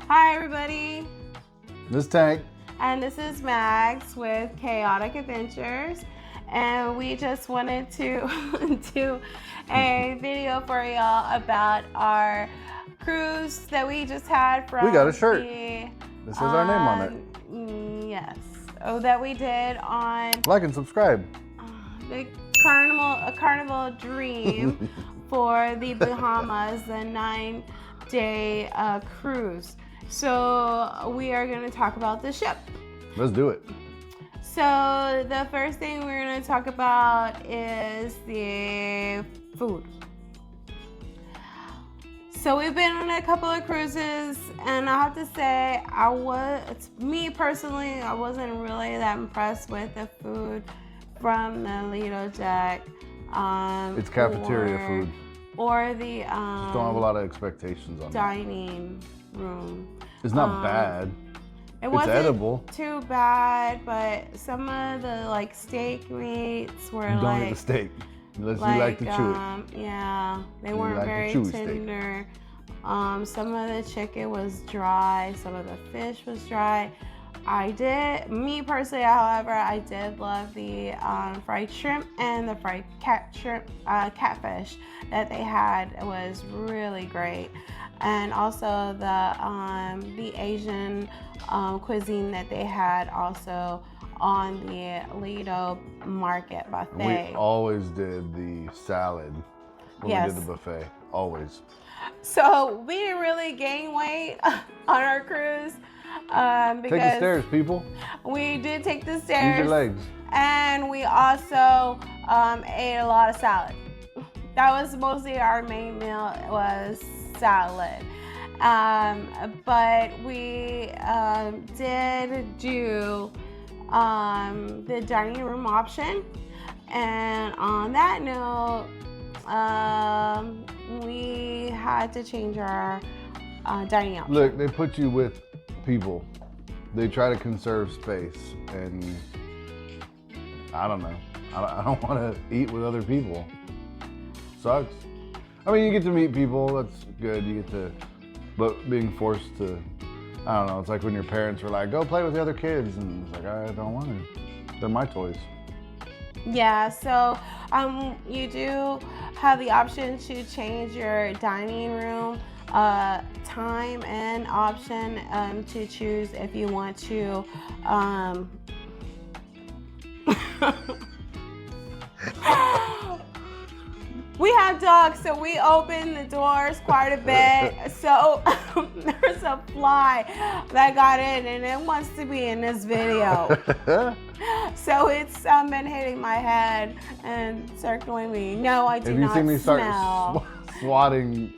Hi everybody, This Tank. and this is Max with Chaotic Adventures, and we just wanted to do a video for y'all about our cruise that we just had from. We got a shirt. This has our name on it. Yes. Oh, that we did on Like and subscribe. the Carnival Dream for the Bahamas, the 9-day cruise. So we are going to talk about the ship. Let's do it. So the first thing we're going to talk about is the food. So we've been on a couple of cruises, and I have to say, me personally, I wasn't really that impressed with the food from the Lido deck. It's cafeteria food. Or the Just don't have a lot of expectations on dining room. It's not bad. It wasn't edible. too bad, but some of the steak meats were Don't eat the steak unless you like to chew it. Yeah, they You weren't like the very chewy steak. tender. Some of the chicken was dry. Some of the fish was dry. Me personally, however, I did love the fried shrimp and the fried catfish that they had. It was really great. And also the Asian cuisine that they had also on the Lido Market buffet. We always did the salad when Yes. we did the buffet. Always. So we didn't really gain weight on our cruise because Take the stairs, people. we did take the Use stairs. your legs. And we also ate a lot of salad. That was mostly our main meal, was salad. But we did do the dining room option. And on that note, we had to change our dining option. Look, they put you with people. They try to conserve space, and I don't know. I don't want to eat with other people. Sucks. I mean, you get to meet people. That's good. You get to, but being forced to, I don't know. It's like when your parents were like, "Go play with the other kids," and it's like, I don't want to. They're my toys. Yeah, so you do have the option to change your dining room time and option to choose if you want to we have dogs, so we open the doors quite a bit. So there's a fly that got in, and it wants to be in this video. So it's been hitting my head and circling me. No, I do not smell. If you see me start swatting,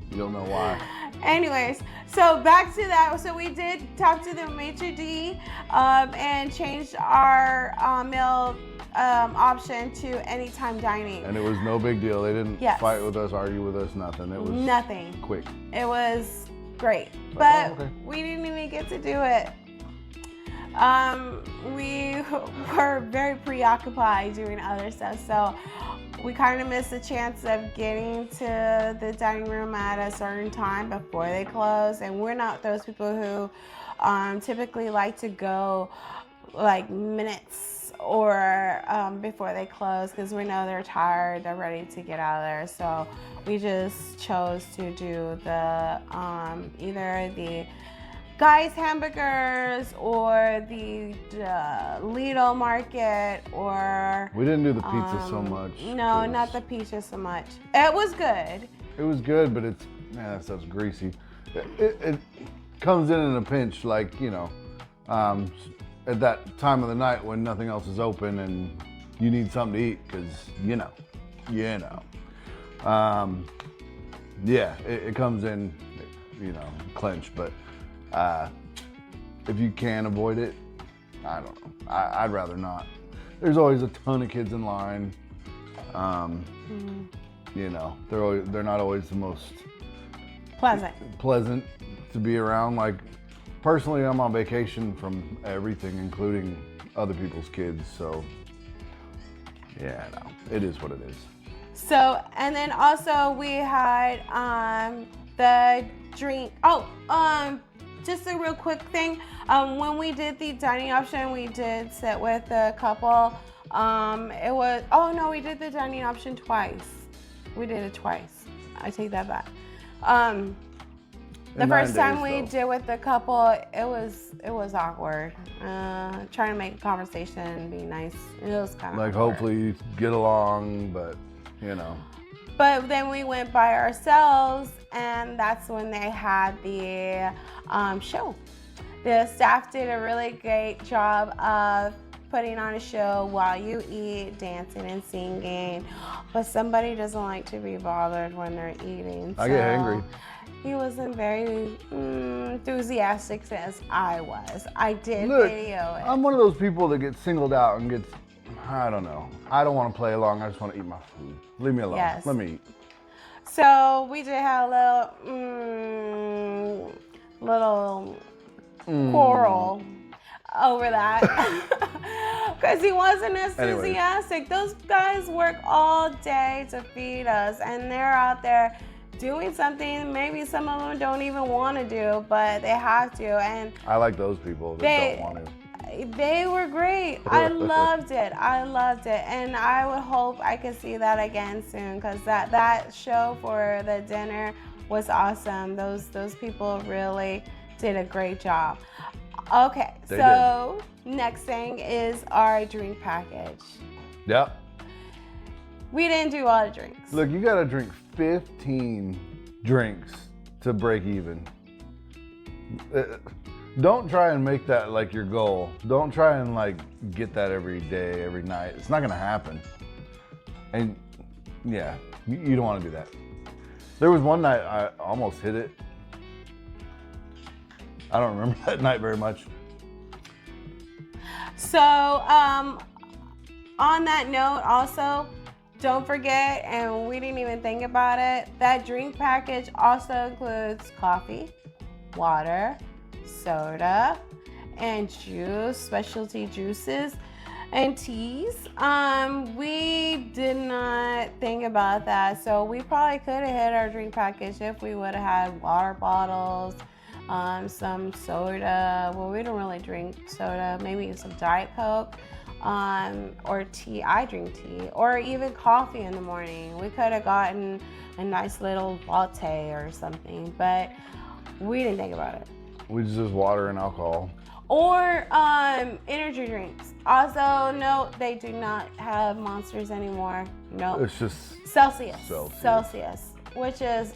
you'll know why. Anyways, so back to that. So we did talk to the maitre d' and changed our meal option to anytime dining. And it was no big deal. They didn't fight with us, argue with us, nothing. It was nothing. Quick. It was great, but okay. we didn't even get to do it. We were very preoccupied doing other stuff, so we kind of missed the chance of getting to the dining room at a certain time before they close. And we're not those people who typically like to go like minutes or before they close, because we know they're tired, they're ready to get out of there. So we just chose to do the either the Guy's hamburgers or the Lido Market, or we didn't do the pizza so much. No, not the pizza so much. It was good. It was good, but it's, man, that stuff's greasy. It comes in a pinch, like, you know, at that time of the night when nothing else is open and you need something to eat, because you know. Yeah, it comes in, you know, clench, but if you can avoid it, I don't know. I'd rather not. There's always a ton of kids in line. You know, they're not always the most pleasant to be around. Like, personally, I'm on vacation from everything, including other people's kids. So, yeah, no, it is what it is. So, and then also we had the drink. Just a real quick thing. When we did the dining option, we did sit with a couple. We did the dining option twice. We did it twice. I take that back. The first time we did with the couple, it was awkward. Trying to make a conversation and be nice. It was kind of like awkward. hopefully you get along, but you know. But then we went by ourselves, and that's when they had the show. The staff did a really great job of putting on a show while you eat, dancing and singing. But somebody doesn't like to be bothered when they're eating. I get angry. He wasn't very enthusiastic as I was. I did Look, video it. I'm one of those people that gets singled out and gets, I don't know. I don't want to play along. I just want to eat my food. Leave me alone. Yes. Let me eat. So we did have a little quarrel over that because he wasn't enthusiastic. Those guys work all day to feed us, and they're out there doing something maybe some of them don't even want to do, but they have to. And I like those people that don't want to. They were great. I loved it. And I would hope I could see that again soon, because that show for the dinner was awesome. Those people really did a great job. Okay, so next thing is our drink package. Yep. We didn't do all the drinks. Look, you got to drink 15 drinks to break even. Don't try and make that like your goal. Don't try and like get that every day, every night. It's not gonna happen. And yeah, you don't want to do that. There was one night I almost hit it. I don't remember that night very much. So on that note, also, don't forget, and we didn't even think about it, that drink package also includes coffee, water, soda, and juice, specialty juices, and teas. We did not think about that, so we probably could have hit our drink package if we would have had water bottles, some soda. Well, we don't really drink soda. Maybe some Diet Coke, or tea. I drink tea, or even coffee in the morning. We could have gotten a nice little latte or something, but we didn't think about it. We just water and alcohol. Or energy drinks. Also, no, they do not have Monsters anymore. No. It's just Celsius, which is,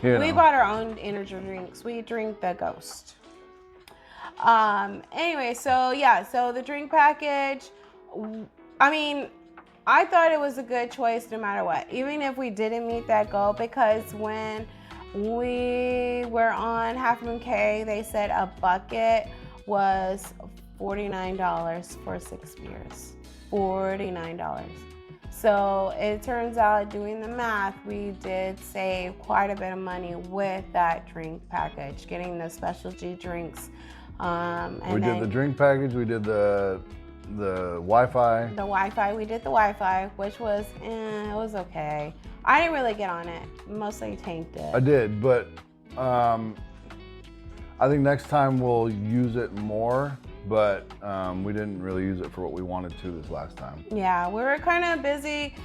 we bought our own energy drinks. We drink the Ghost. Anyway, so the drink package, I mean, I thought it was a good choice no matter what, even if we didn't meet that goal, because when we were on Half Moon Cay, they said a bucket was $49 for 6 beers. $49. So it turns out, doing the math, we did save quite a bit of money with that drink package, getting the specialty drinks. We did the drink package, we did the Wi-Fi. We did the Wi-Fi, which was, it was okay. I didn't really get on it. Mostly Tank did. I did, but I think next time we'll use it more, but we didn't really use it for what we wanted to this last time. Yeah, we were kind of busy.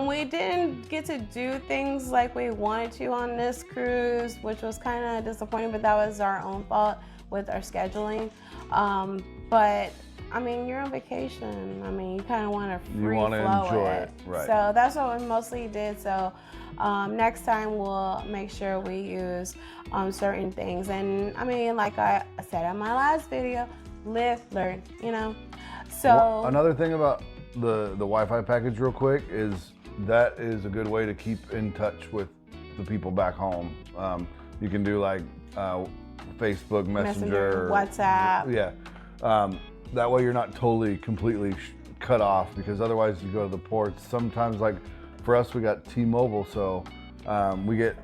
We didn't get to do things like we wanted to on this cruise, which was kind of disappointing, but that was our own fault with our scheduling. But I mean, you're on vacation. I mean, you kind of want to enjoy it. Right. So that's what we mostly did. So next time we'll make sure we use certain things. And I mean, like I said in my last video, live, learn, So another thing about the Wi-Fi package real quick is that is a good way to keep in touch with the people back home. You can do like Facebook Messenger, WhatsApp. Yeah. That way you're not completely cut off, because otherwise you go to the ports. Sometimes, like for us, we got T-Mobile, so we get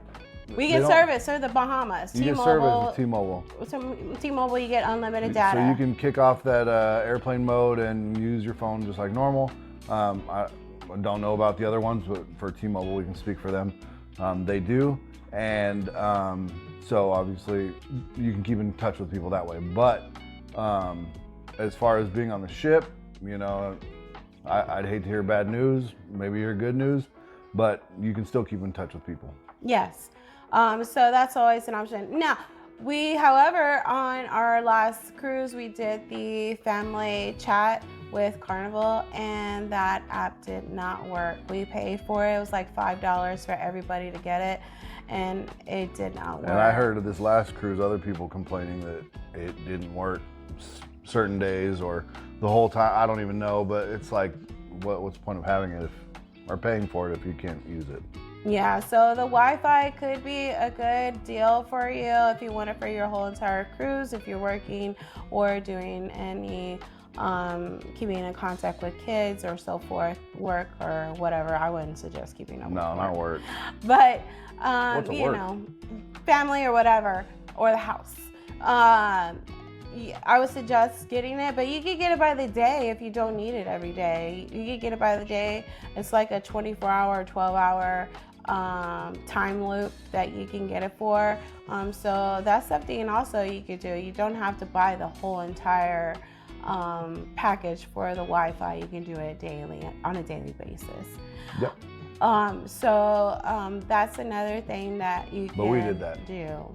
service through the Bahamas. You get service with T-Mobile. T-Mobile, you get unlimited data. So you can kick off that airplane mode and use your phone just like normal. I don't know about the other ones, but for T-Mobile, we can speak for them. They do. And so obviously you can keep in touch with people that way. But as far as being on the ship, you know, I'd hate to hear bad news, maybe hear good news, but you can still keep in touch with people. Yes. So that's always an option. Now, however, on our last cruise, we did the family chat with Carnival, and that app did not work. We paid for it. It was like $5 for everybody to get it, and it did not work. And I heard of this last cruise, other people complaining that it didn't work certain days or the whole time. I don't even know, but it's like, what's the point of having it or paying for it if you can't use it? Yeah, so the Wi-Fi could be a good deal for you if you want it for your whole entire cruise, if you're working or doing any keeping in contact with kids or so forth, work or whatever. I wouldn't suggest keeping up with No, work. not work. But you work? know, family or whatever, or the house. I would suggest getting it, but you could get it by the day if you don't need it every day. You could get it by the day. It's like a 24-hour, 12-hour time loop that you can get it for. So that's something also you could do. You don't have to buy the whole entire package for the Wi-Fi. You can do it on a daily basis. Yep. So that's another thing that you can But we did that. do.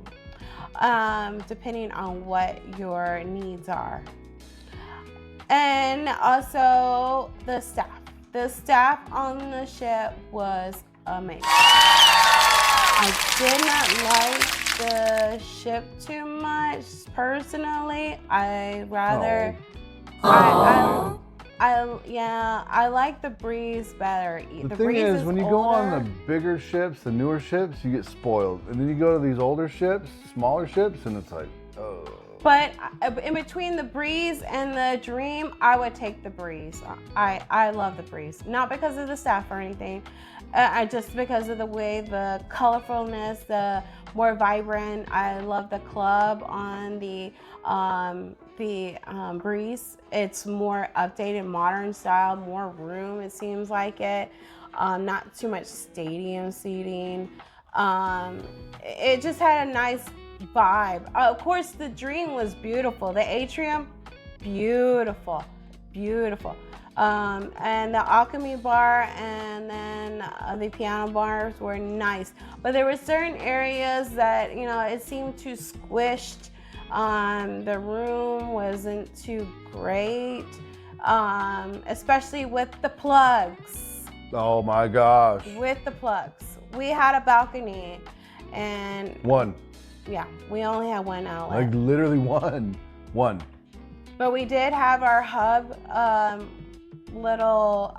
Depending on what your needs are. And also the staff. The staff on the ship was amazing. I did not like the ship too much personally. I rather, I like the breeze better. The thing is, when you go on the bigger ships, the newer ships, you get spoiled. And then you go to these older ships, smaller ships, and it's like, oh. But in between the breeze and the dream, I would take the breeze. I love the breeze. Not because of the staff or anything. Just because of the way the colorfulness, the more vibrant. I love the club on the breeze. It's more updated, modern style, more room. It seems like it. Not too much stadium seating. It just had a nice vibe. Of course, the dream was beautiful. The atrium, beautiful, beautiful. And the alchemy bar and then the piano bars were nice. But there were certain areas that, you know, it seemed too squished. The room wasn't too great, especially with the plugs. Oh my gosh. With the plugs. We had a balcony and... One. Yeah, we only had one outlet. Like literally one. But we did have our hub little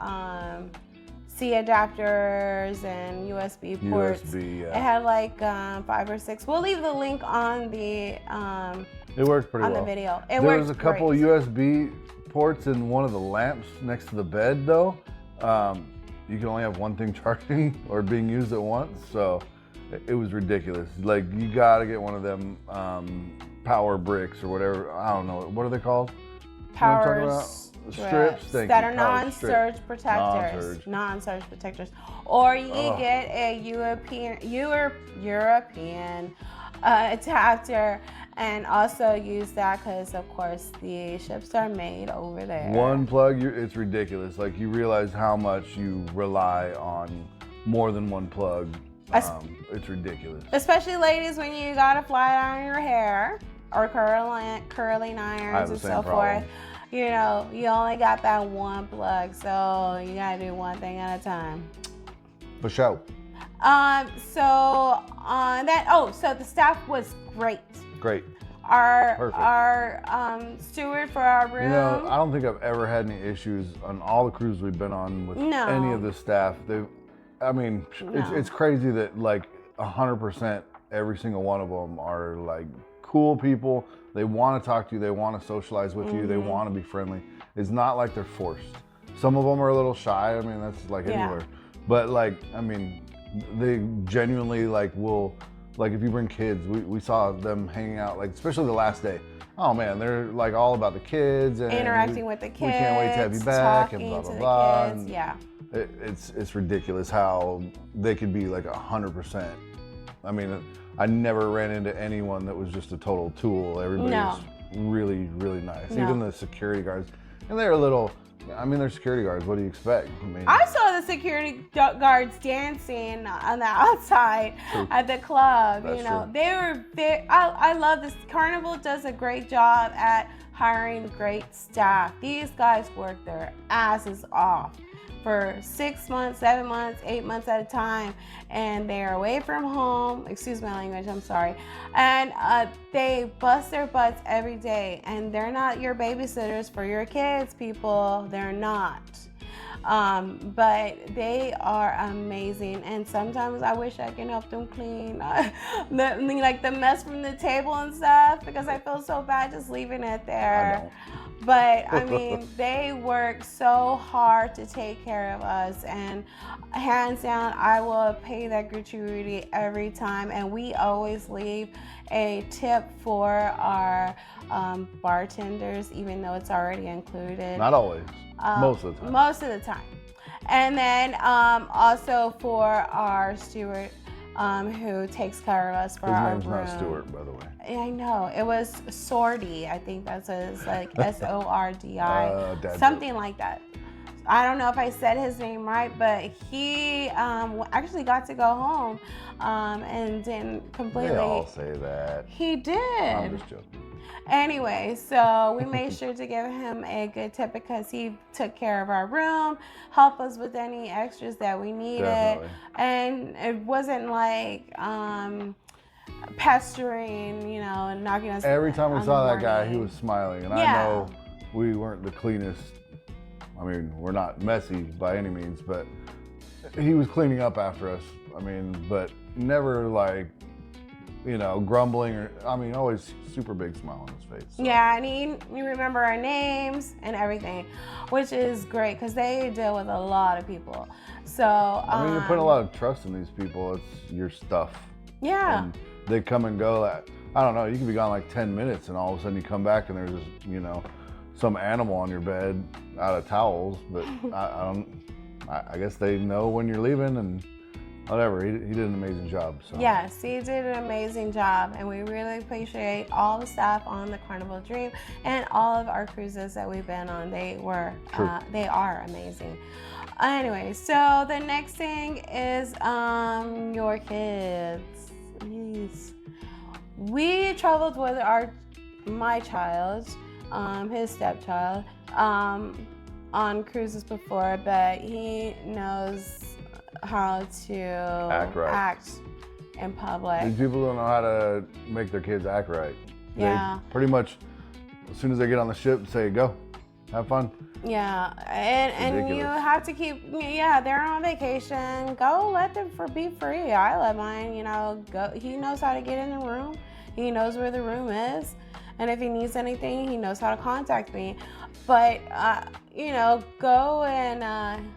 C adapters and USB ports. USB, yeah. It had like 5 or 6. We'll leave the link on the it worked pretty well. the video. There was a couple USB ports in one of the lamps next to the bed though. You can only have one thing charging or being used at once, so it was ridiculous. Like, you gotta get one of them power bricks or whatever. I don't know, what are they called? Power strips that are non-surge protectors. Non-surge protectors. Or you can get a European adapter and also use that because, of course, the ships are made over there. One plug, it's ridiculous. Like, you realize how much you rely on more than one plug. It's ridiculous. Especially ladies when you gotta flat iron your hair or curling irons and so forth. You know, you only got that one plug, so you gotta do one thing at a time. For sure. So the staff was great. Great. Our steward for our room. You know, I don't think I've ever had any issues on all the cruises we've been on with any of the staff. It's crazy that like 100% every single one of them are like cool people. They want to talk to you. They want to socialize with you. They want to be friendly. It's not like they're forced. Some of them are a little shy. I mean, that's like anywhere. But like, I mean, they genuinely like will, like if you bring kids, we saw them hanging out, like especially the last day. Oh man, they're like all about the kids and interacting with the kids. We can't wait to have you back and blah blah blah. Yeah. It's ridiculous how they could be like 100% I mean, I never ran into anyone that was just a total tool. Everybody's No. really, really nice. No. Even the security guards, and they're a little. I mean, they're security guards. What do you expect? I mean, I saw the security guards dancing on the outside True. at the club. That's you know, true. I love this. Carnival does a great job at hiring great staff. These guys work their asses off for 6 months, 7 months, 8 months at a time, and they're away from home. Excuse my language, I'm sorry. And they bust their butts every day, and they're not your babysitters for your kids, people. They're not. But they are amazing, and sometimes I wish I can help them clean like the mess from the table and stuff, because I feel so bad just leaving it there. I don't. But I mean, they work so hard to take care of us, and hands down, I will pay that gratuity every time. And we always leave a tip for our bartenders, even though it's already included. Not always. Most of the time. Most of the time. And then also for our steward, who takes care of us for our room. His name's not Stuart, by the way. I know. It was Sordi. I think that's what it's like, S-O-R-D-I. Something like that. I don't know if I said his name right, but he actually got to go home and didn't completely. They all say that. He did. I'm just joking. Anyway, so we made sure to give him a good tip because he took care of our room, helped us with any extras that we needed. Definitely. And it wasn't like pestering, you know, and knocking us. Every time we on saw the that guy, he morning. was smiling. And Yeah. I know we weren't the cleanest. I mean, we're not messy by any means, but he was cleaning up after us. I mean, but never like, you know, grumbling or, I mean, always super big smile on his face. So. Yeah, and you remember our names and everything, which is great because they deal with a lot of people. So I mean, you're putting a lot of trust in these people. It's your stuff. Yeah. And they come and go. I don't know. You can be gone like 10 minutes, and all of a sudden you come back and there's this, you know, some animal on your bed out of towels. But I guess they know when you're leaving and. Whatever, he did an amazing job. So. Yes, he did an amazing job, and we really appreciate all the staff on the Carnival Dream and all of our cruises that we've been on. They are amazing. Anyway, so the next thing is your kids. Yes. We traveled with my child, his stepchild, on cruises before, but he knows how to act in public. These people don't know how to make their kids act right. Yeah. They pretty much, as soon as they get on the ship, say, go, have fun. Yeah, and you have to keep, they're on vacation. Go let them be free. I let mine, you know, go. He knows how to get in the room. He knows where the room is. And if he needs anything, he knows how to contact me. But, you know, go and,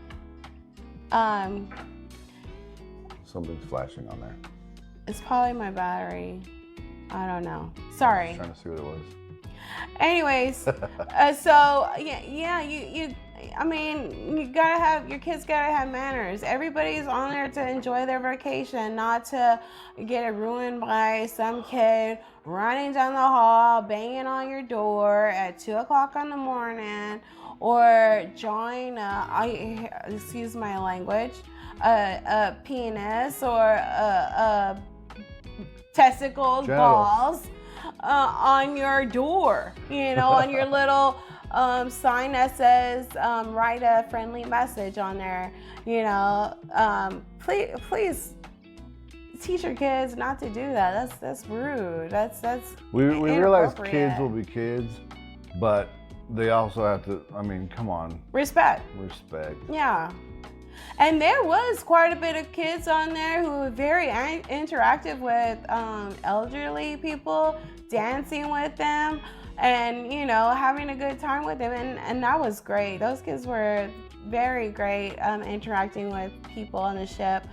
Something's flashing on there. it's probably my battery. I don't know. Sorry. I was trying to see what it was. Anyways, so you I mean, your kids gotta have manners. Everybody's on there to enjoy their vacation, not to get it ruined by some kid running down the hall, banging on your door at 2:00 in the morning, or drawing excuse my language, a penis or a testicles, balls on your door, you know, on your little sign that says write a friendly message on there, you know. Please teach your kids not to do that. That's rude. That's we realize kids will be kids, but they also have to, I mean, come on. Respect. Yeah. And there was quite a bit of kids on there who were very interactive with elderly people, dancing with them, and, you know, having a good time with them. And that was great. Those kids were very great interacting with people on the ship.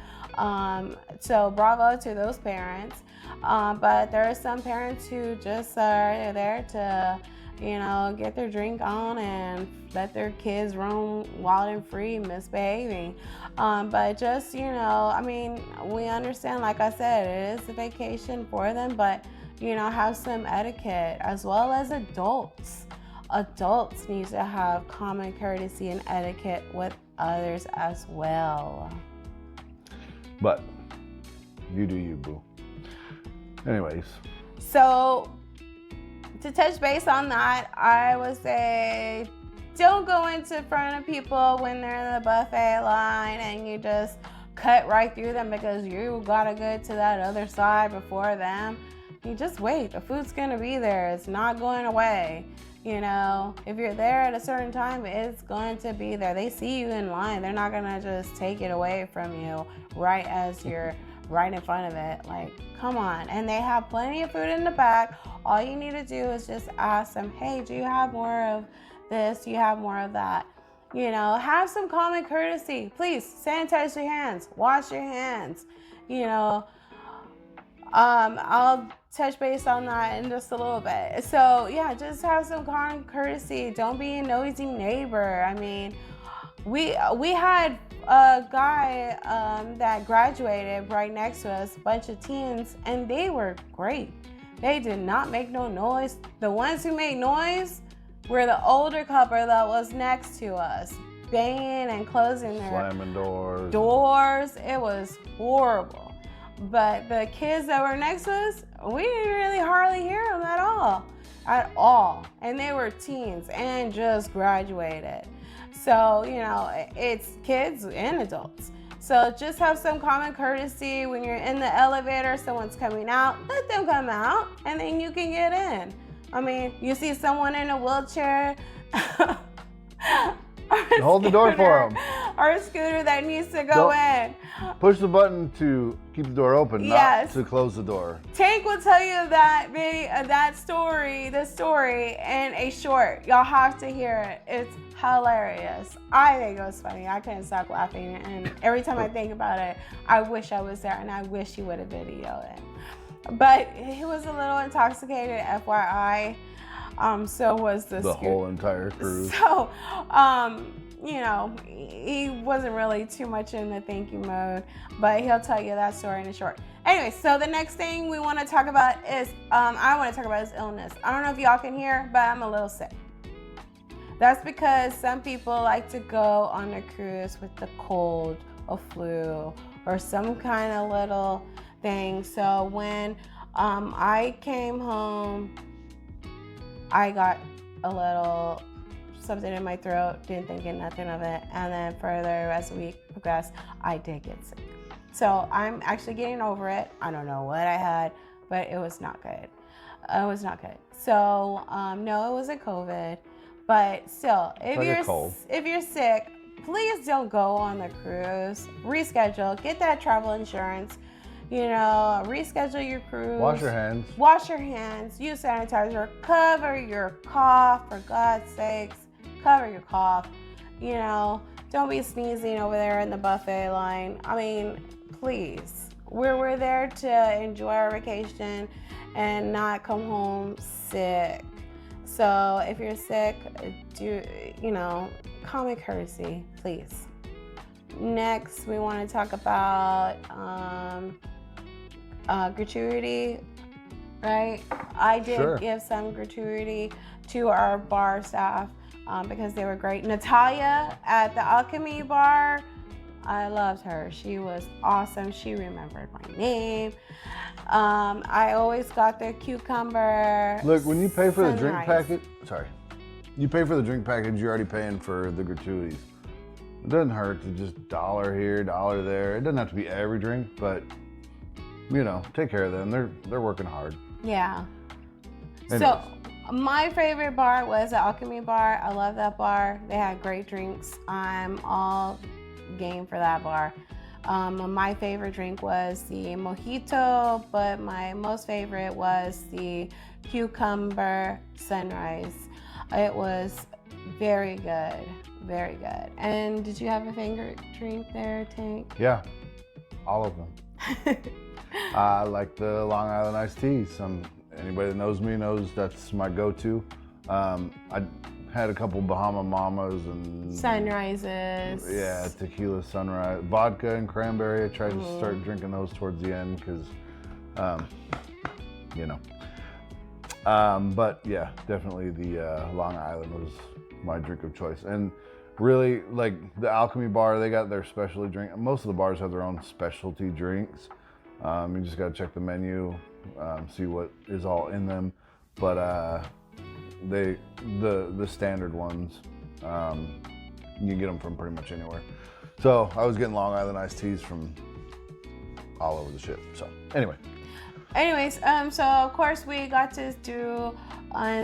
So bravo to those parents. But there are some parents who just are there to get their drink on and let their kids roam wild and free, misbehaving. But just, we understand, like I said, it is a vacation for them, but, have some etiquette, as well as adults. Adults need to have common courtesy and etiquette with others as well. But you do you, boo. Anyways. So, to touch base on that, I would say don't go into front of people when they're in the buffet line and you just cut right through them because you gotta get to that other side before them. You just wait. The food's gonna be there. It's not going away. If you're there at a certain time, it's going to be there. They see you in line. They're not gonna just take it away from you right as you're right in front of it. Like, come on. And they have plenty of food in the back. All you need to do is just ask them, hey, do you have more of this? Do you have more of that? Have some common courtesy. Please sanitize your hands. Wash your hands. I'll touch base on that in just a little bit. So yeah, just have some common courtesy. Don't be a nosy neighbor. I mean, we had a guy that graduated right next to us, a bunch of teens, and they were great. They did not make no noise. The ones who made noise were the older couple that was next to us, banging and closing their slamming doors. It was horrible. But the kids that were next to us, we didn't really hardly hear them at all. And they were teens and just graduated. So, it's kids and adults. So just have some common courtesy. When you're in the elevator, someone's coming out, let them come out, and then you can get in. I mean, you see someone in a wheelchair, hold the door for them. Or a scooter that needs to go in. Push the button to keep the door open, yes. Not to close the door. Tank will tell you the story in a short. Y'all have to hear it. It's hilarious. I think it was funny. I couldn't stop laughing. And every time I think about it, I wish I was there and I wish he would have videoed it. But he was a little intoxicated, FYI. So was the whole entire cruise. So, he wasn't really too much in the thinking mode, but he'll tell you that story in a short. Anyway, so the next thing we want to talk about is, I want to talk about his illness. I don't know if y'all can hear, but I'm a little sick. That's because some people like to go on a cruise with the cold or flu or some kind of little thing. So when I came home, I got a little something in my throat, didn't think nothing of it, and then further as the week progressed, I did get sick. So I'm actually getting over it. I don't know what I had, but it was not good. So no, it wasn't COVID, but still, if you're sick, please don't go on the cruise. Reschedule. Get that travel insurance. Reschedule your cruise. Wash your hands. Use sanitizer. Cover your cough, for God's sakes. Cover your cough. Don't be sneezing over there in the buffet line. I mean, please. We're there to enjoy our vacation and not come home sick. So if you're sick, do, common courtesy, please. Next, we want to talk about gratuity, right? I did give some gratuity to our bar staff because they were great. Natalia at the Alchemy Bar, I loved her. She was awesome. She remembered my name. I always got their cucumber. Look, when you pay for the drink package, you pay for the drink package, you're already paying for the gratuities. It doesn't hurt to just $1 here, $1 there. It doesn't have to be every drink, but take care of them. They're working hard. Yeah. Anyways. So my favorite bar was the Alchemy Bar. I love that bar. They had great drinks. I'm all game for that bar. My favorite drink was the mojito, but my most favorite was the cucumber sunrise. It was very good, very good. And did you have a favorite drink there, Tank? Yeah, all of them. I like the Long Island iced teas. Anybody that knows me knows that's my go-to. I had a couple Bahama Mamas and Sunrises. Yeah, tequila sunrise, vodka and cranberry. I tried to start drinking those towards the end because, you know. But yeah, definitely the Long Island was my drink of choice. And really, like the Alchemy Bar, they got their specialty drink. Most of the bars have their own specialty drinks. You just gotta check the menu, see what is all in them. But the standard ones, you can get them from pretty much anywhere. So I was getting Long Island iced teas from all over the ship. So Anyways, so of course we got to do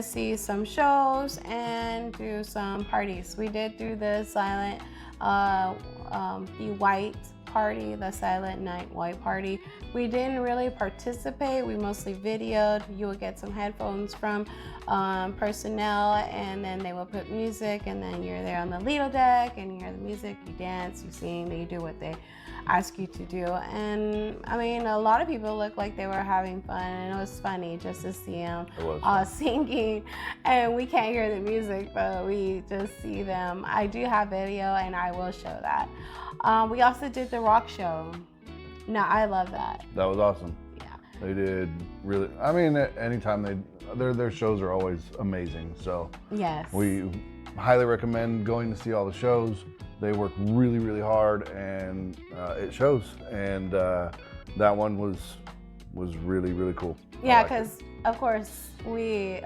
see some shows and do some parties. We did do the silent, the white party, the silent night white party. We didn't really participate. We mostly videoed. You would get some headphones from personnel, and then they will put music, and then you're there on the Lido deck, and you hear the music, you dance, you sing, you do what they ask you to do. And I mean, a lot of people looked like they were having fun, and it was funny just to see them all singing, and we can't hear the music, but we just see them. I do have video, and I will show that. We also did the rock show. No, I love that. That was awesome. Yeah. They did really, I mean, anytime their shows are always amazing. So yes, we highly recommend going to see all the shows. They work really, really hard, and it shows. And that one was really, really cool. Yeah, because of course we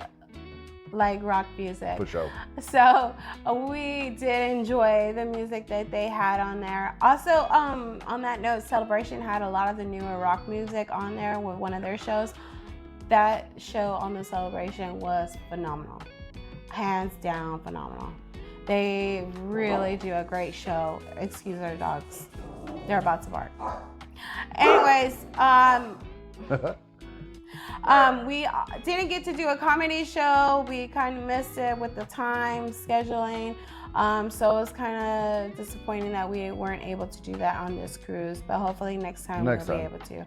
like rock music. For sure. So we did enjoy the music that they had on there. Also, on that note, Celebration had a lot of the newer rock music on there with one of their shows. That show on the Celebration was phenomenal. Hands down phenomenal. They really do a great show. Excuse our dogs. They're about to bark. Anyways, we didn't get to do a comedy show. We kind of missed it with the time scheduling. So it was kind of disappointing that we weren't able to do that on this cruise, but hopefully next time we'll be able to.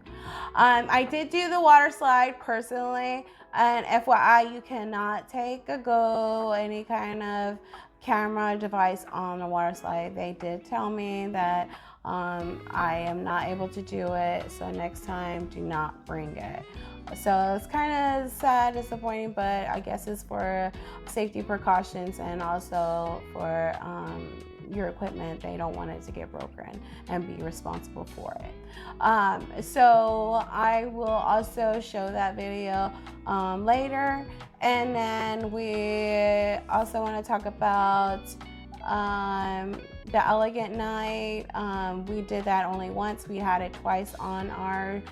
I did do the water slide personally, and FYI, you cannot take any kind of camera device on the water slide. They did tell me that I am not able to do it, so next time do not bring it. So it's kind of sad, disappointing, but I guess it's for safety precautions and also for your equipment. They don't want it to get broken and be responsible for it. So I will also show that video later. And then we also want to talk about the Elegant Night. We did that only once. We had it twice on our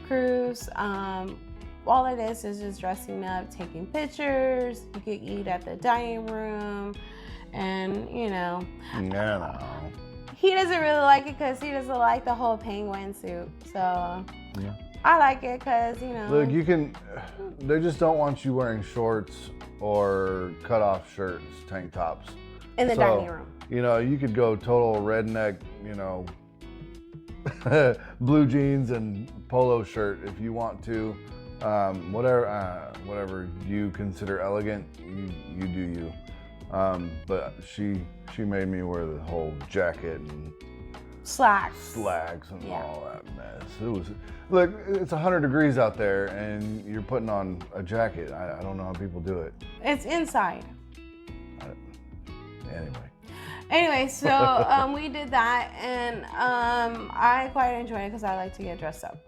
cruise. All it is just dressing up, taking pictures. You can eat at the dining room, and you know. No. He doesn't really like it because he doesn't like the whole penguin suit. So yeah. I like it because, you know. Look, they just don't want you wearing shorts or cut off shirts, tank tops. In the dining room. You know, you could go total redneck, you know, blue jeans and polo shirt if you want to. Whatever you consider elegant, you do you. But she made me wear the whole jacket and slacks and all that mess. It was, look, it's 100 degrees out there and you're putting on a jacket. I don't know how people do it. It's inside. Anyway, so we did that, and I quite enjoyed it because I like to get dressed up.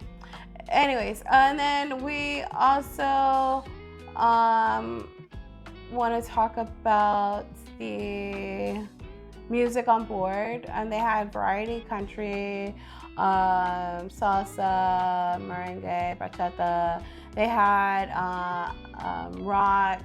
Anyways, and then we also want to talk about the music on board, and they had variety, country, salsa, merengue, bachata. They had rock,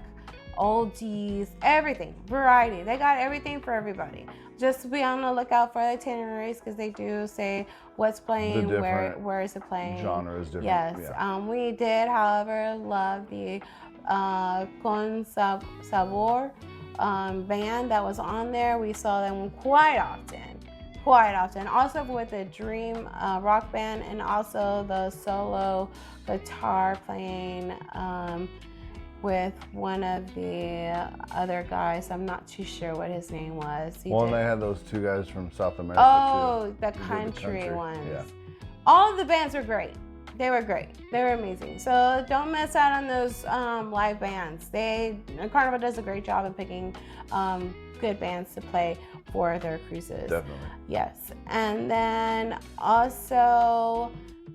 oldies, everything, variety. They got everything for everybody. Just be on the lookout for the itineraries because they do say what's playing, where is it playing. Genre is different. Yes. Yeah. We did, however, love the Con Sabor band that was on there. We saw them quite often. Also with the Dream rock band, and also the solo guitar playing with one of the other guys. I'm not too sure what his name was. And they had those two guys from South America too. The country ones. Yeah. All of the bands were great. They were great. They were amazing. So don't miss out on those live bands. Carnival does a great job of picking good bands to play for their cruises. Definitely. Yes. And then also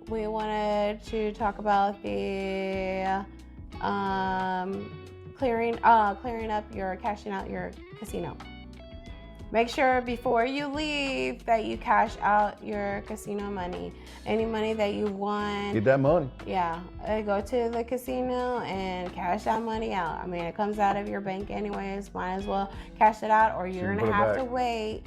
we wanted to talk about the cashing out your casino. Make sure before you leave that you cash out your casino money. Any money that you won. Get that money. Yeah. Go to the casino and cash that money out. I mean, it comes out of your bank anyways. Might as well cash it out, or you're going to have to wait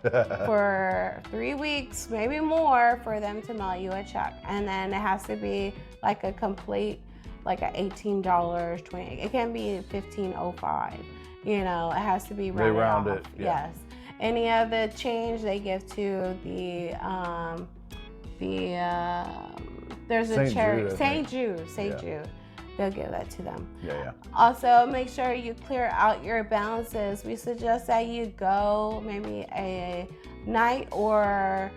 for 3 weeks, maybe more, for them to mail you a check. And then it has to be like a complete, like a $18, $20. It can be $15.05. You know, it has to be rounded. They round off. it. Yeah. Yes. Any of the change they give to there's a charity, St. Jude. They'll give that to them. Yeah. Also, make sure you clear out your balances. We suggest that you go maybe a night or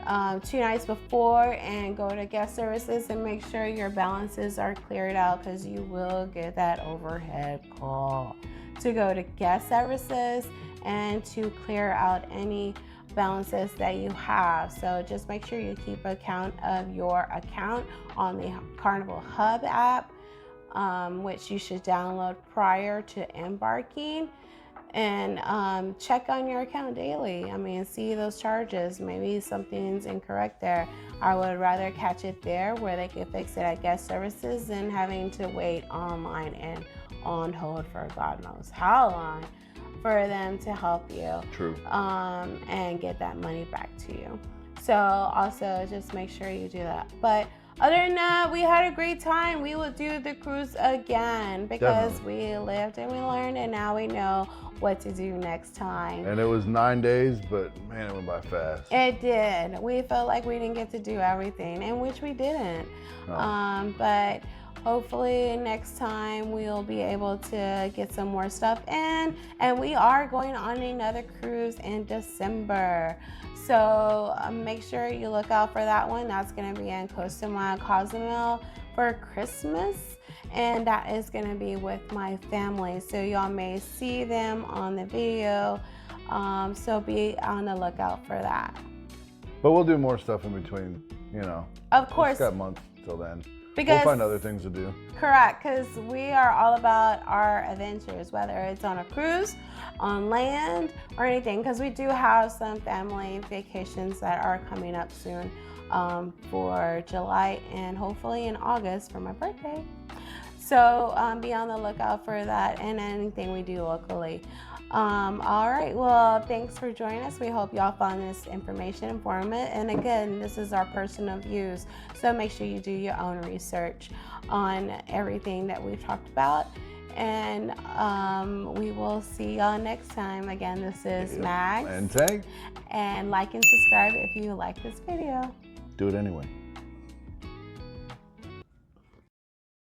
2 nights before and go to guest services and make sure your balances are cleared out, because you will get that overhead call to go to guest services and to clear out any balances that you have. So just make sure you keep account of your account on the Carnival Hub app, which you should download prior to embarking. And check on your account daily. I mean, see those charges. Maybe something's incorrect there. I would rather catch it there where they can fix it at guest services than having to wait online and on hold for God knows how long for them to help you. True. And get that money back to you. So also just make sure you do that. But other than that, we had a great time. We will do the cruise again because we lived and we learned, and now we know what to do next time. And it was 9 days, but man, it went by fast. It did. We felt like we didn't get to do everything, and which we didn't. No. But hopefully next time we'll be able to get some more stuff in. And we are going on another cruise in December. So make sure you look out for that one. That's going to be in Cozumel for Christmas. And that is going to be with my family. So y'all may see them on the video. So be on the lookout for that. But we'll do more stuff in between, you know. Of course. It's got months till then. Because, we'll find other things to do. Correct, because we are all about our adventures, whether it's on a cruise, on land, or anything, because we do have some family vacations that are coming up soon for July and hopefully in August for my birthday. So be on the lookout for that and anything we do locally. All right, well, thanks for joining us. We hope y'all found this information informative. And again, this is our personal views, so make sure you do your own research on everything that we've talked about. And we will see y'all next time. Again, this is Max and Tank. And like and subscribe if you like this video. Do it anyway.